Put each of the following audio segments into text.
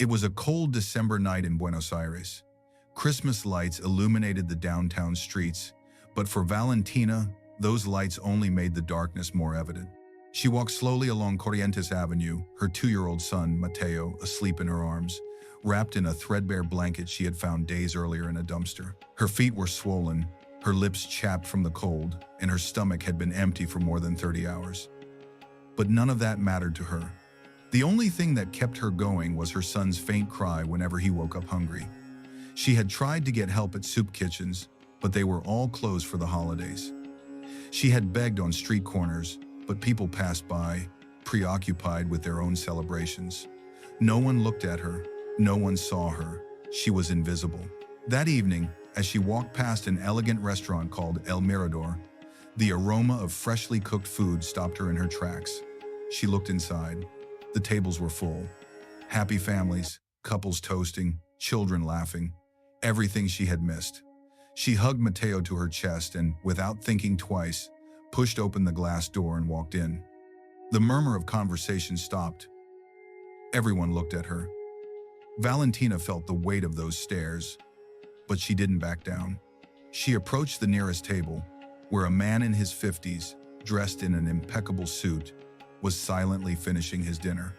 It was a cold December night in Buenos Aires. Christmas lights illuminated the downtown streets, but for Valentina, those lights only made the darkness more evident. She walked slowly along Corrientes Avenue, her 2-year-old son, Mateo, asleep in her arms, wrapped in a threadbare blanket she had found days earlier in a dumpster. Her feet were swollen, her lips chapped from the cold, and her stomach had been empty for more than 30 hours. But none of that mattered to her. The only thing that kept her going was her son's faint cry whenever he woke up hungry. She had tried to get help at soup kitchens, but they were all closed for the holidays. She had begged on street corners, but people passed by, preoccupied with their own celebrations. No one looked at her, no one saw her. She was invisible. That evening, as she walked past an elegant restaurant called El Mirador, the aroma of freshly cooked food stopped her in her tracks. She looked inside. The tables were full. Happy families, couples toasting, children laughing. Everything she had missed. She hugged Mateo to her chest and, without thinking twice, pushed open the glass door and walked in. The murmur of conversation stopped. Everyone looked at her. Valentina felt the weight of those stares, but she didn't back down. She approached the nearest table, where a man in his 50s, dressed in an impeccable suit, was silently finishing his dinner.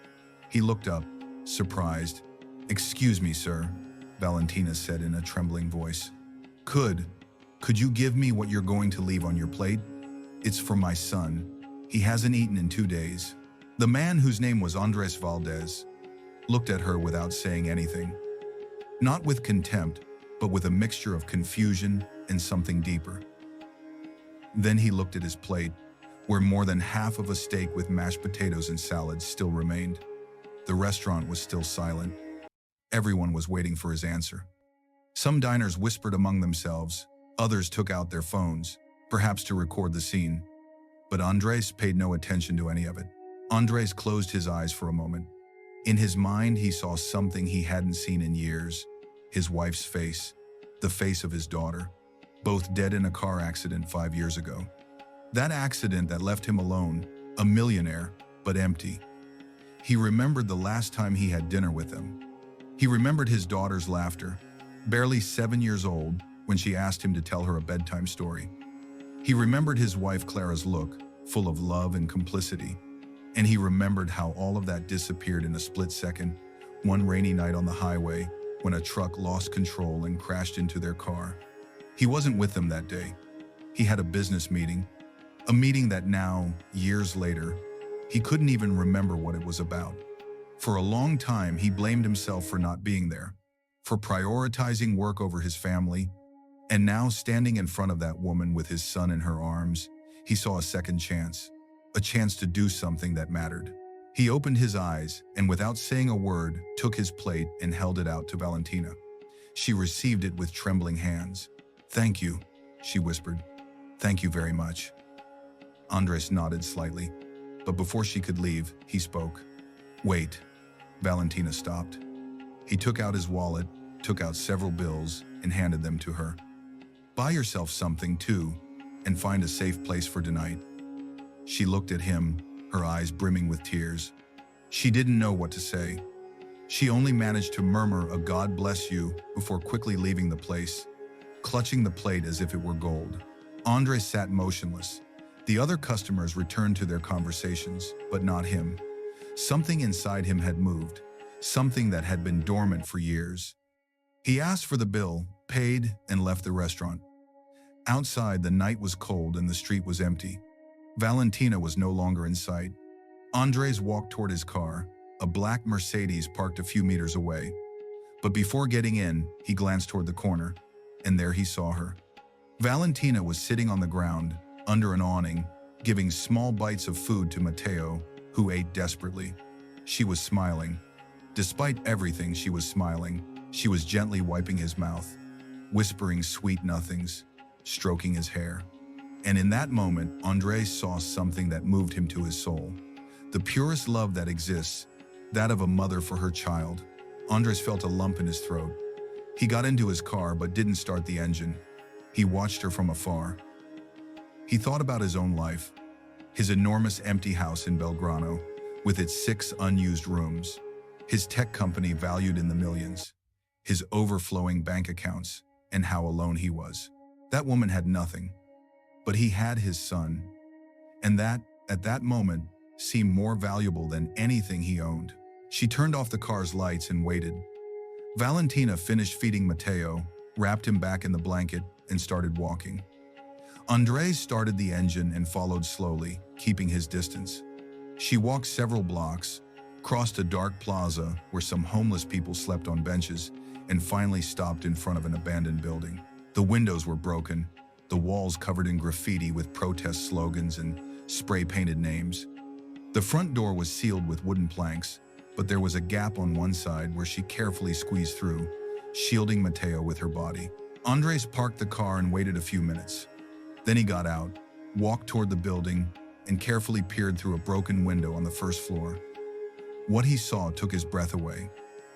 He looked up, surprised. "Excuse me, sir," Valentina said in a trembling voice. Could you give me what you're going to leave on your plate? It's for my son. He hasn't eaten in 2 days." The man, whose name was Andres Valdez, looked at her without saying anything. Not with contempt, but with a mixture of confusion and something deeper. Then he looked at his plate, where more than half of a steak with mashed potatoes and salads still remained. The restaurant was still silent. Everyone was waiting for his answer. Some diners whispered among themselves, others took out their phones, perhaps to record the scene. But Andres paid no attention to any of it. Andres closed his eyes for a moment. In his mind, he saw something he hadn't seen in years: his wife's face, the face of his daughter, both dead in a car accident 5 years ago. That accident that left him alone, a millionaire, but empty. He remembered the last time he had dinner with them. He remembered his daughter's laughter, barely 7 years old, when she asked him to tell her a bedtime story. He remembered his wife Clara's look, full of love and complicity. And he remembered how all of that disappeared in a split second, one rainy night on the highway, when a truck lost control and crashed into their car. He wasn't with them that day. He had a business meeting, a meeting that now, years later, he couldn't even remember what it was about. For a long time, he blamed himself for not being there, for prioritizing work over his family, and now, standing in front of that woman with his son in her arms, he saw a second chance, a chance to do something that mattered. He opened his eyes and, without saying a word, took his plate and held it out to Valentina. She received it with trembling hands. "Thank you," she whispered. "Thank you very much." Andres nodded slightly, but before she could leave, he spoke. "Wait." Valentina stopped. He took out his wallet, took out several bills, and handed them to her. "Buy yourself something, too, and find a safe place for tonight." She looked at him, her eyes brimming with tears. She didn't know what to say. She only managed to murmur a "God bless you" before quickly leaving the place, clutching the plate as if it were gold. Andres sat motionless. The other customers returned to their conversations, but not him. Something inside him had moved, something that had been dormant for years. He asked for the bill, paid, and left the restaurant. Outside, the night was cold and the street was empty. Valentina was no longer in sight. Andres walked toward his car, a black Mercedes parked a few meters away. But before getting in, he glanced toward the corner, and there he saw her. Valentina was sitting on the ground, under an awning, giving small bites of food to Mateo, who ate desperately. She was smiling. Despite everything, she was smiling. She was gently wiping his mouth, whispering sweet nothings, stroking his hair. And in that moment, Andres saw something that moved him to his soul. The purest love that exists, that of a mother for her child. Andres felt a lump in his throat. He got into his car but didn't start the engine. He watched her from afar. He thought about his own life, his enormous empty house in Belgrano, with its 6 unused rooms. his tech company valued in the millions, his overflowing bank accounts, and how alone he was. That woman had nothing, but he had his son, and that, at that moment, seemed more valuable than anything he owned. She turned off the car's lights and waited. Valentina finished feeding Matteo, wrapped him back in the blanket, and started walking. Andres started the engine and followed slowly, keeping his distance. She walked several blocks, crossed a dark plaza where some homeless people slept on benches, and finally stopped in front of an abandoned building. The windows were broken, the walls covered in graffiti with protest slogans and spray-painted names. The front door was sealed with wooden planks, but there was a gap on one side where she carefully squeezed through, shielding Matteo with her body. Andres parked the car and waited a few minutes. Then he got out, walked toward the building, and carefully peered through a broken window on the first floor. What he saw took his breath away.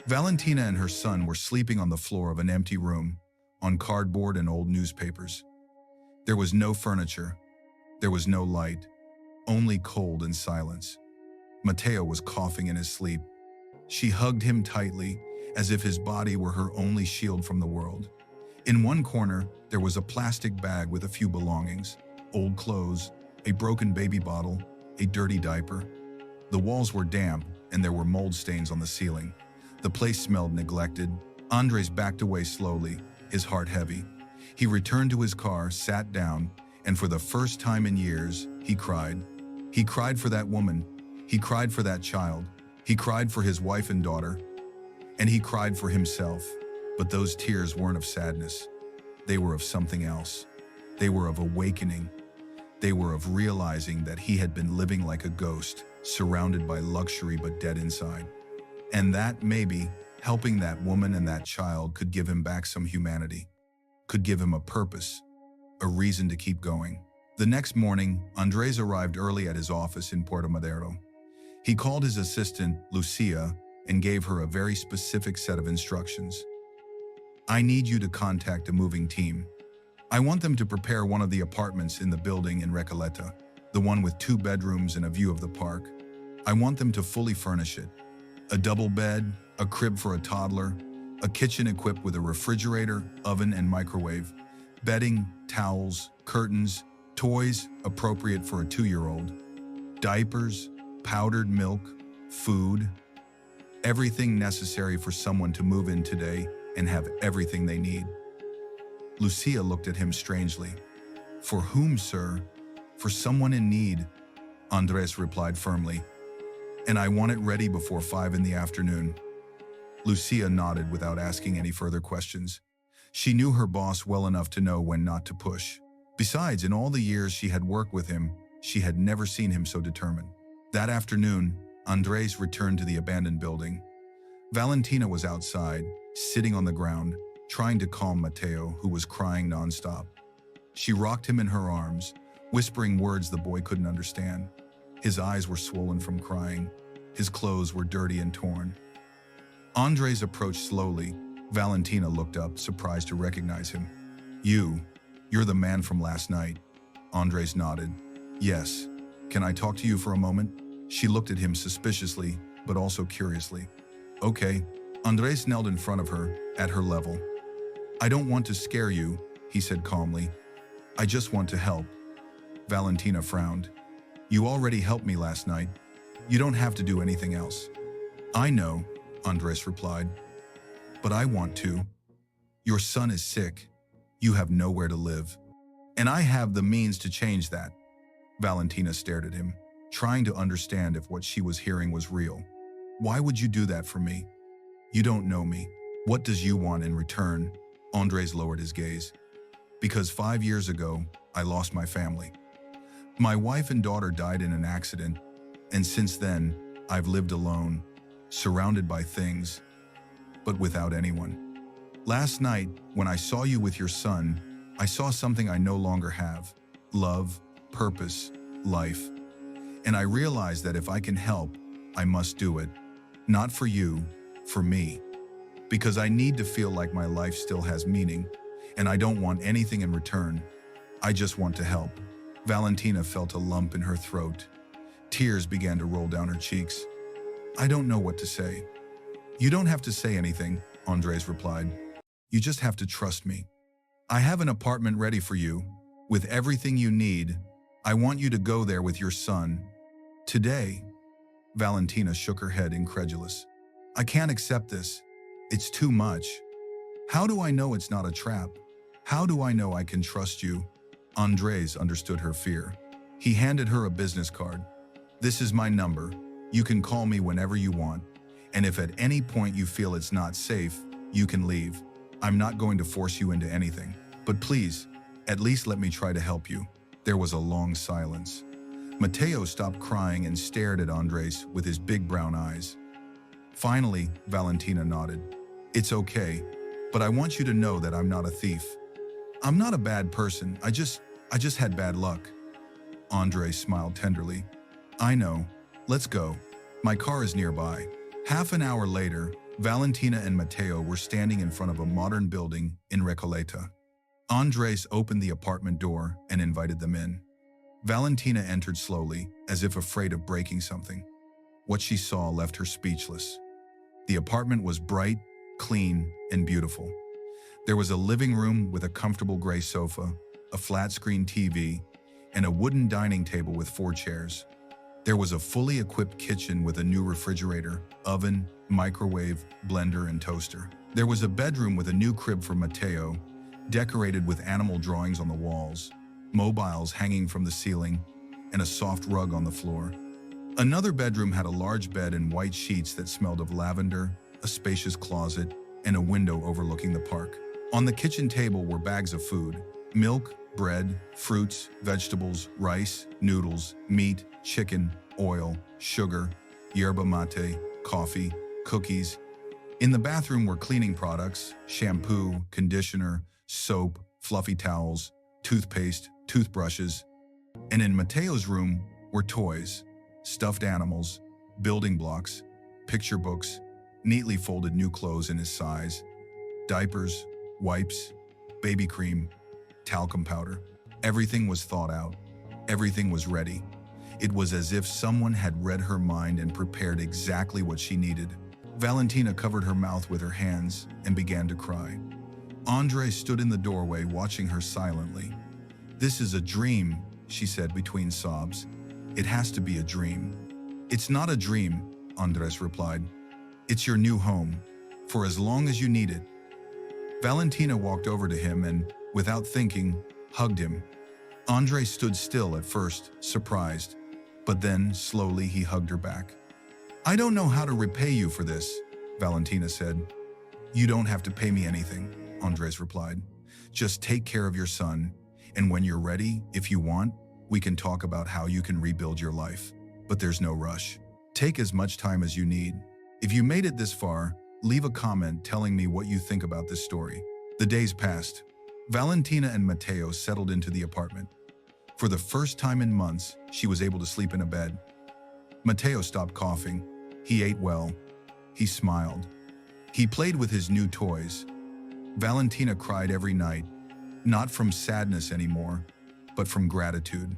Valentina and her son were sleeping on the floor of an empty room, on cardboard and old newspapers. There was no furniture. There was no light, only cold and silence. Matteo was coughing in his sleep. She hugged him tightly, as if his body were her only shield from the world. In one corner, there was a plastic bag with a few belongings, old clothes, a broken baby bottle, a dirty diaper. The walls were damp, and there were mold stains on the ceiling. The place smelled neglected. Andres backed away slowly, his heart heavy. He returned to his car, sat down, and for the first time in years, he cried. He cried for that woman. He cried for that child. He cried for his wife and daughter. And he cried for himself. But those tears weren't of sadness. They were of something else. They were of awakening. They were of realizing that he had been living like a ghost, surrounded by luxury but dead inside. And that, maybe, helping that woman and that child could give him back some humanity, could give him a purpose, a reason to keep going. The next morning, Andres arrived early at his office in Puerto Madero. He called his assistant, Lucia, and gave her a very specific set of instructions. I need you to contact a moving team. I want them to prepare one of the apartments in the building in Recoleta, the one with 2 bedrooms and a view of the park. I want them to fully furnish it. A double bed, a crib for a toddler, a kitchen equipped with a refrigerator, oven, and microwave, bedding, towels, curtains, toys appropriate for a 2-year-old, diapers, powdered milk, food, everything necessary for someone to move in today and have everything they need. Lucia looked at him strangely. For whom, sir? For someone in need, Andres replied firmly. And I want it ready before 5 in the afternoon. Lucia nodded without asking any further questions. She knew her boss well enough to know when not to push. Besides, in all the years she had worked with him, she had never seen him so determined. That afternoon, Andres returned to the abandoned building. Valentina was outside, sitting on the ground, trying to calm Matteo, who was crying nonstop. She rocked him in her arms, whispering words the boy couldn't understand. His eyes were swollen from crying. His clothes were dirty and torn. Andres approached slowly. Valentina looked up, surprised to recognize him. You're the man from last night. Andres nodded. Yes. Can I talk to you for a moment? She looked at him suspiciously, but also curiously. Okay. Andres knelt in front of her, at her level. I don't want to scare you, he said calmly. I just want to help. Valentina frowned. You already helped me last night. You don't have to do anything else. I know, Andres replied. But I want to. Your son is sick. You have nowhere to live. And I have the means to change that. Valentina stared at him, trying to understand if what she was hearing was real. Why would you do that for me? You don't know me. What does you want in return? Andres lowered his gaze. Because 5 years ago, I lost my family. My wife and daughter died in an accident, and since then, I've lived alone, surrounded by things, but without anyone. Last night, when I saw you with your son, I saw something I no longer have: love, purpose, life. And I realized that if I can help, I must do it. Not for you, for me. Because I need to feel like my life still has meaning, and I don't want anything in return. I just want to help. Valentina felt a lump in her throat. Tears began to roll down her cheeks. I don't know what to say. You don't have to say anything, Andres replied. You just have to trust me. I have an apartment ready for you, with everything you need. I want you to go there with your son. Today. Valentina shook her head, incredulous. I can't accept this. It's too much. How do I know it's not a trap? How do I know I can trust you? Andres understood her fear. He handed her a business card. This is my number. You can call me whenever you want. And if at any point you feel it's not safe, you can leave. I'm not going to force you into anything. But please, at least let me try to help you. There was a long silence. Mateo stopped crying and stared at Andres with his big brown eyes. Finally, Valentina nodded. It's okay, but I want you to know that I'm not a thief. I'm not a bad person. I just had bad luck. Andres smiled tenderly. I know. Let's go. My car is nearby. Half an hour later, Valentina and Mateo were standing in front of a modern building in Recoleta. Andres opened the apartment door and invited them in. Valentina entered slowly, as if afraid of breaking something. What she saw left her speechless. The apartment was bright, clean, and beautiful. There was a living room with a comfortable gray sofa, a flat-screen TV, and a wooden dining table with 4 chairs. There was a fully equipped kitchen with a new refrigerator, oven, microwave, blender, and toaster. There was a bedroom with a new crib for Mateo, decorated with animal drawings on the walls, mobiles hanging from the ceiling, and a soft rug on the floor. Another bedroom had a large bed and white sheets that smelled of lavender, a spacious closet, and a window overlooking the park. On the kitchen table were bags of food: milk, bread, fruits, vegetables, rice, noodles, meat, chicken, oil, sugar, yerba mate, coffee, cookies. In the bathroom were cleaning products: shampoo, conditioner, soap, fluffy towels, toothpaste, toothbrushes. And in Mateo's room were toys, stuffed animals, building blocks, picture books, neatly folded new clothes in his size, diapers, wipes, baby cream, talcum powder. Everything was thought out. Everything was ready. It was as if someone had read her mind and prepared exactly what she needed. Valentina covered her mouth with her hands and began to cry. Andres stood in the doorway watching her silently. This is a dream, she said between sobs. It has to be a dream. It's not a dream, Andres replied. It's your new home, for as long as you need it. Valentina walked over to him and, without thinking, hugged him. Andres stood still at first, surprised, but then, slowly, he hugged her back. I don't know how to repay you for this, Valentina said. You don't have to pay me anything, Andres replied. Just take care of your son, and when you're ready, if you want, we can talk about how you can rebuild your life. But there's no rush. Take as much time as you need. If you made it this far, leave a comment telling me what you think about this story. The days passed. Valentina and Mateo settled into the apartment. For the first time in months, she was able to sleep in a bed. Mateo stopped coughing. He ate well. He smiled. He played with his new toys. Valentina cried every night, not from sadness anymore, but from gratitude.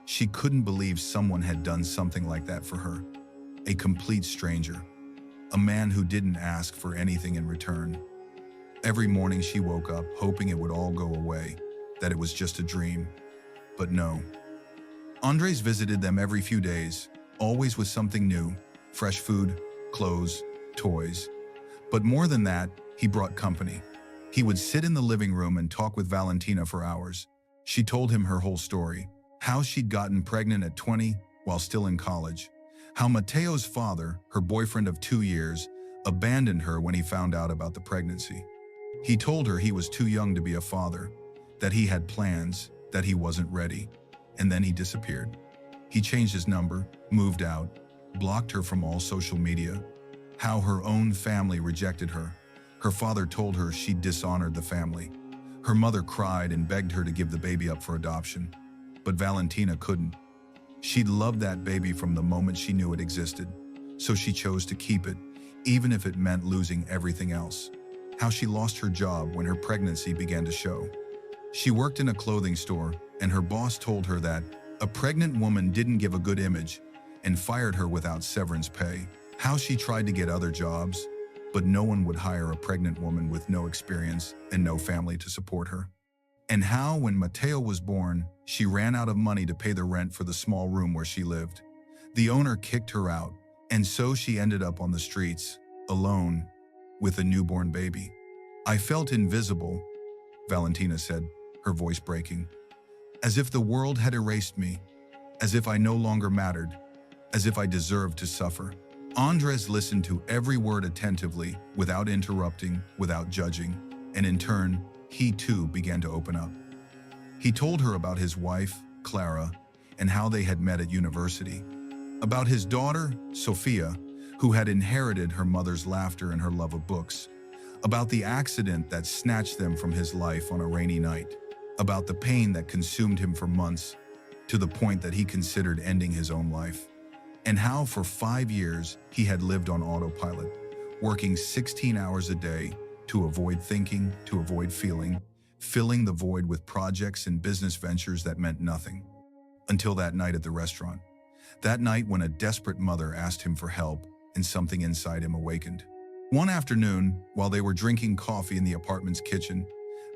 She couldn't believe someone had done something like that for her. A complete stranger. A man who didn't ask for anything in return. Every morning she woke up hoping it would all go away, that it was just a dream. But no. Andres visited them every few days, always with something new: fresh food, clothes, toys. But more than that, he brought company. He would sit in the living room and talk with Valentina for hours. She told him her whole story: how she'd gotten pregnant at 20 while still in college, how Mateo's father, her boyfriend of 2 years, abandoned her when he found out about the pregnancy. He told her he was too young to be a father, that he had plans, that he wasn't ready, and then he disappeared. He changed his number, moved out, blocked her from all social media. How her own family rejected her. Her father told her she'd dishonored the family. Her mother cried and begged her to give the baby up for adoption. But Valentina couldn't. She'd loved that baby from the moment she knew it existed, so she chose to keep it, even if it meant losing everything else. How she lost her job when her pregnancy began to show. She worked in a clothing store, and her boss told her that a pregnant woman didn't give a good image and fired her without severance pay. How she tried to get other jobs, but no one would hire a pregnant woman with no experience and no family to support her. And how, when Mateo was born, she ran out of money to pay the rent for the small room where she lived. The owner kicked her out, and so she ended up on the streets, alone, with a newborn baby. I felt invisible, Valentina said, her voice breaking. As if the world had erased me, as if I no longer mattered, as if I deserved to suffer. Andres listened to every word attentively, without interrupting, without judging, and in turn, he too began to open up. He told her about his wife, Clara, and how they had met at university. About his daughter, Sofia, who had inherited her mother's laughter and her love of books. About the accident that snatched them from his life on a rainy night. About the pain that consumed him for months, to the point that he considered ending his own life. And how for 5 years he had lived on autopilot, working 16 hours a day to avoid thinking, to avoid feeling, filling the void with projects and business ventures that meant nothing. Until that night at the restaurant. That night when a desperate mother asked him for help and something inside him awakened. One afternoon, while they were drinking coffee in the apartment's kitchen,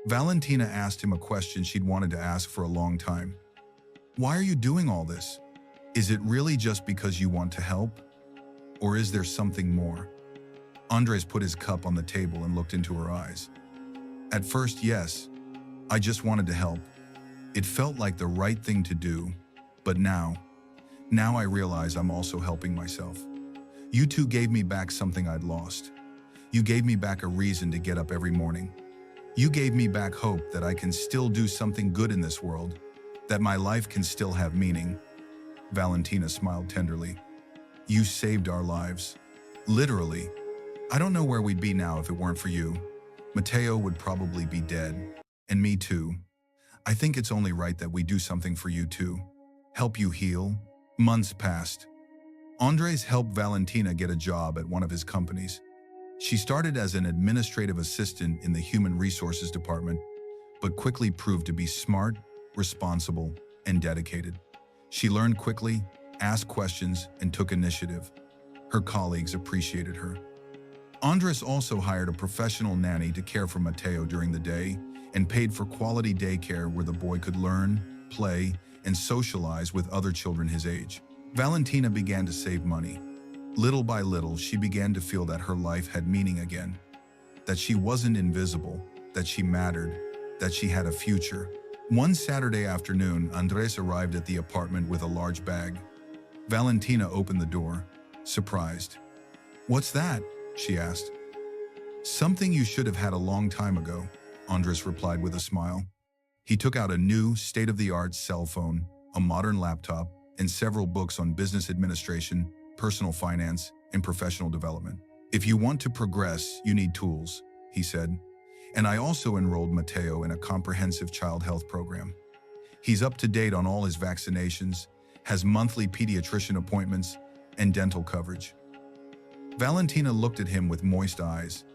Valentina asked him a question she'd wanted to ask for a long time. Why are you doing all this? Is it really just because you want to help? Or is there something more? Andres put his cup on the table and looked into her eyes. At first, yes, I just wanted to help. It felt like the right thing to do, but now I realize I'm also helping myself. You two gave me back something I'd lost. You gave me back a reason to get up every morning. You gave me back hope that I can still do something good in this world, that my life can still have meaning. Valentina smiled tenderly. You saved our lives. Literally. I don't know where we'd be now if it weren't for you. Mateo would probably be dead. And me too. I think it's only right that we do something for you too. Help you heal. Months passed. Andres helped Valentina get a job at one of his companies. She started as an administrative assistant in the human resources department, but quickly proved to be smart, responsible, and dedicated. She learned quickly, asked questions, and took initiative. Her colleagues appreciated her. Andres also hired a professional nanny to care for Mateo during the day and paid for quality daycare where the boy could learn, play, and socialize with other children his age. Valentina began to save money. Little by little, she began to feel that her life had meaning again, that she wasn't invisible, that she mattered, that she had a future. One Saturday afternoon, Andres arrived at the apartment with a large bag. Valentina opened the door, surprised. What's that? She asked. Something you should have had a long time ago, Andres replied with a smile. He took out a new, state-of-the-art cell phone, a modern laptop, and several books on business administration, personal finance, and professional development. If you want to progress, you need tools, he said. And I also enrolled Mateo in a comprehensive child health program. He's up to date on all his vaccinations, has monthly pediatrician appointments, and dental coverage. Valentina looked at him with moist eyes.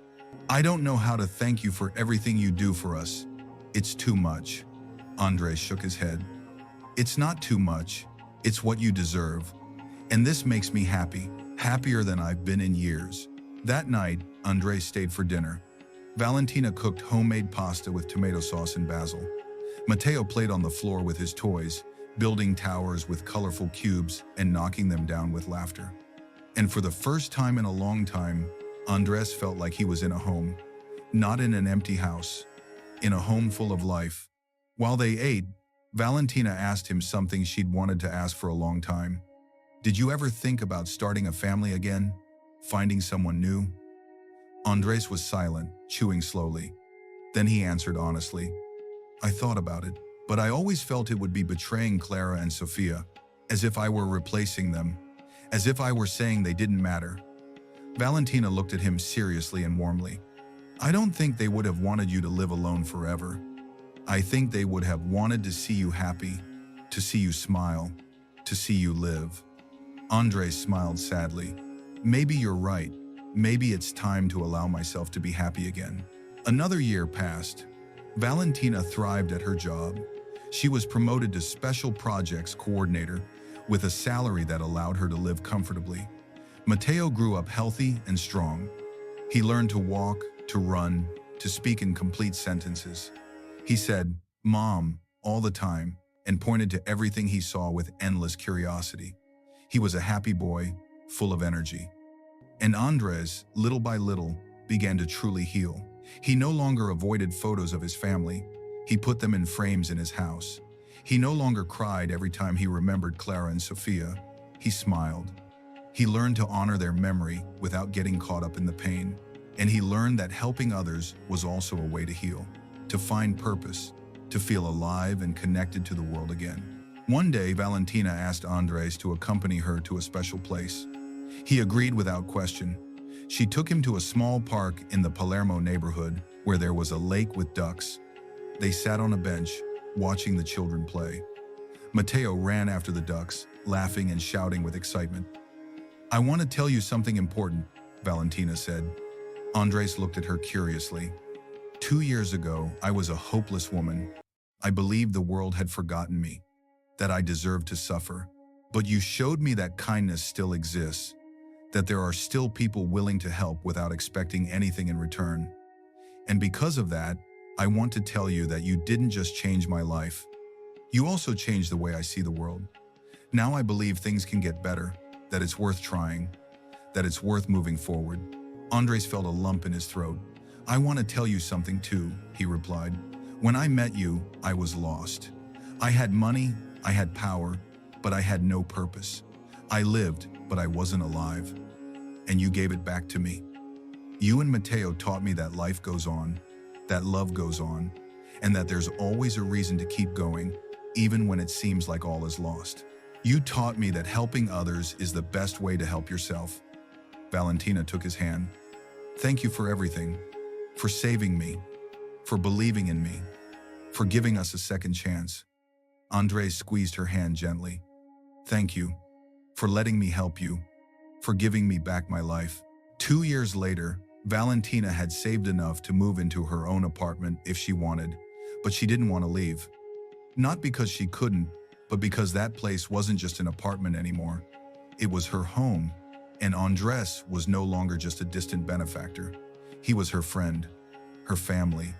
I don't know how to thank you for everything you do for us. It's too much. Andres shook his head. It's not too much. It's what you deserve. And this makes me happy, happier than I've been in years. That night, Andres stayed for dinner. Valentina cooked homemade pasta with tomato sauce and basil. Mateo played on the floor with his toys, building towers with colorful cubes and knocking them down with laughter. And for the first time in a long time, Andres felt like he was in a home, not in an empty house, in a home full of life. While they ate, Valentina asked him something she'd wanted to ask for a long time. Did you ever think about starting a family again? Finding someone new? Andres was silent, chewing slowly. Then he answered honestly. I thought about it, but I always felt it would be betraying Clara and Sofia, as if I were replacing them, as if I were saying they didn't matter. Valentina looked at him seriously and warmly. I don't think they would have wanted you to live alone forever. I think they would have wanted to see you happy, to see you smile, to see you live. Andres smiled sadly. Maybe you're right. Maybe it's time to allow myself to be happy again. Another year passed. Valentina thrived at her job. She was promoted to Special Projects Coordinator with a salary that allowed her to live comfortably. Mateo grew up healthy and strong. He learned to walk, to run, to speak in complete sentences. He said, "Mom," all the time, and pointed to everything he saw with endless curiosity. He was a happy boy, full of energy. And Andres, little by little, began to truly heal. He no longer avoided photos of his family. He put them in frames in his house. He no longer cried every time he remembered Clara and Sofia. He smiled. He learned to honor their memory without getting caught up in the pain. And he learned that helping others was also a way to heal, to find purpose, to feel alive and connected to the world again. One day, Valentina asked Andres to accompany her to a special place. He agreed without question. She took him to a small park in the Palermo neighborhood where there was a lake with ducks. They sat on a bench, watching the children play. Matteo ran after the ducks, laughing and shouting with excitement. "I want to tell you something important," Valentina said. Andres looked at her curiously. 2 years ago, I was a hopeless woman. I believed the world had forgotten me, that I deserved to suffer. But you showed me that kindness still exists, that there are still people willing to help without expecting anything in return. And because of that, I want to tell you that you didn't just change my life. You also changed the way I see the world. Now I believe things can get better, that it's worth trying, that it's worth moving forward. Andres felt a lump in his throat. "I want to tell you something too," he replied. "When I met you, I was lost. I had money, I had power, but I had no purpose. I lived, but I wasn't alive. And you gave it back to me. You and Matteo taught me that life goes on, that love goes on, and that there's always a reason to keep going, even when it seems like all is lost. You taught me that helping others is the best way to help yourself." Valentina took his hand. "Thank you for everything, for saving me, for believing in me, for giving us a second chance." Andres squeezed her hand gently. "Thank you, for letting me help you, for giving me back my life." 2 years later, Valentina had saved enough to move into her own apartment if she wanted, but she didn't want to leave. Not because she couldn't, but because that place wasn't just an apartment anymore. It was her home, and Andres was no longer just a distant benefactor. He was her friend, her family,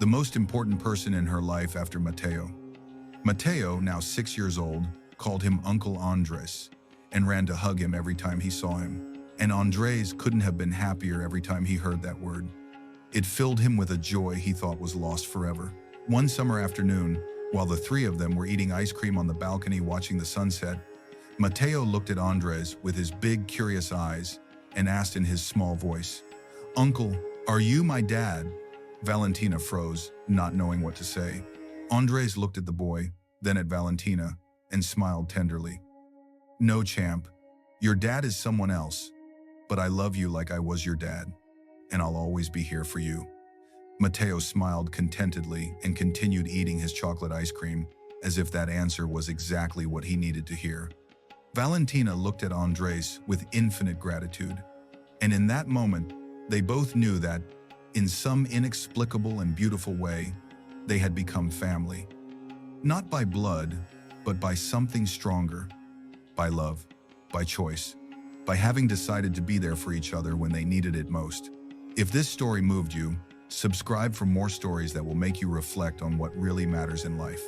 the most important person in her life after Matteo. Matteo, now 6 years old, called him Uncle Andres and ran to hug him every time he saw him. And Andres couldn't have been happier every time he heard that word. It filled him with a joy he thought was lost forever. One summer afternoon, while the three of them were eating ice cream on the balcony watching the sunset, Matteo looked at Andres with his big, curious eyes and asked in his small voice, "Uncle, are you my dad?" Valentina froze, not knowing what to say. Andres looked at the boy, then at Valentina, and smiled tenderly. "No, champ. Your dad is someone else. But I love you like I was your dad, and I'll always be here for you." Matteo smiled contentedly and continued eating his chocolate ice cream, as if that answer was exactly what he needed to hear. Valentina looked at Andres with infinite gratitude, and in that moment, they both knew that, in some inexplicable and beautiful way, they had become family. Not by blood, but by something stronger, by love, by choice, by having decided to be there for each other when they needed it most. If this story moved you, subscribe for more stories that will make you reflect on what really matters in life.